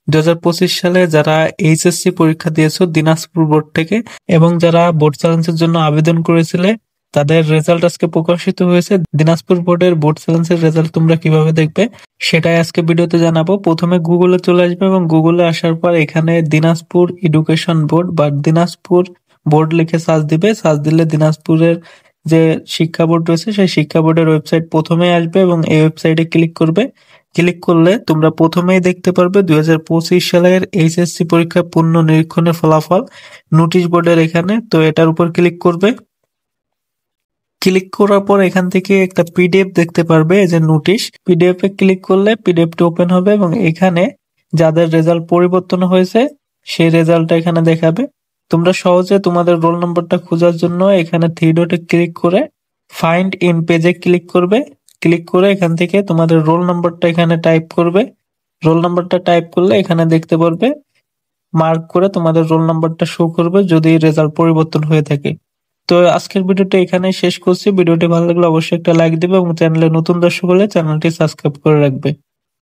2025 সালে যারা এইচএসসি পরীক্ষা দিয়েছো দিনাজপুর বোর্ড থেকে এবং যারা বোর্ড চ্যালেঞ্জের জন্য আবেদন করেছিলে তাদের রেজাল্ট আজকে প্রকাশিত হয়েছে। দিনাজপুর বোর্ডের বোর্ড চ্যালেঞ্জের রেজাল্ট তোমরা কিভাবে দেখবে সেটাই আজকে ভিডিওতে জানাবো। প্রথমে গুগলে চলে আসবে এবং গুগলে আসার পর এখানে দিনাজপুর এডুকেশন বোর্ড বা দিনাজপুর বোর্ড লিখে সার্চ দিবে। সার্চ দিলে দিনাজপুরের যে শিক্ষা বোর্ড রয়েছে সেই শিক্ষা বোর্ডের ওয়েবসাইট প্রথমে আসবে এবং এই ওয়েবসাইটে ক্লিক করবে। ক্লিক করলে তোমরা প্রথমেই দেখতে পারবে 2025 সালের এইচএসসি পরীক্ষা পূর্ণ নিরীক্ষণের ফলাফল নোটিশ বোর্ডের এখানে। তো এটার উপর ক্লিক করবে। ক্লিক করার পর এখান থেকে একটা পিডিএফ দেখতে পারবে, এই যে নোটিশ। পিডিএফ এ ক্লিক করলে পিডিএফটি ওপেন হবে এবং এখানে যাদের রেজাল্ট পরিবর্তন হয়েছে সেই রেজাল্টটা এখানে দেখাবে। তোমরা সহজে তোমাদের রোল নম্বরটা খোঁজার জন্য এখানে থ্রি ডটে ক্লিক করে ফাইন্ড ইন পেজে ক্লিক করবে। ক্লিক করে এখান থেকে তোমাদের রোল নম্বরটা এখানে টাইপ করবে। রোল নম্বরটা টাইপ করলে এখানে দেখতে পারবে মার্ক করে তোমাদের রোল নাম্বারটা শো করবে যদি রেজাল্ট পরিবর্তন হয়ে থাকে। তো আজকের ভিডিওটা এখানেই শেষ করছি। ভিডিওটি ভালো লাগলে অবশ্যই একটা লাইক দিবে এবং চ্যানেলে নতুন দর্শক হলে চ্যানেলটি সাবস্ক্রাইব করে রাখবে।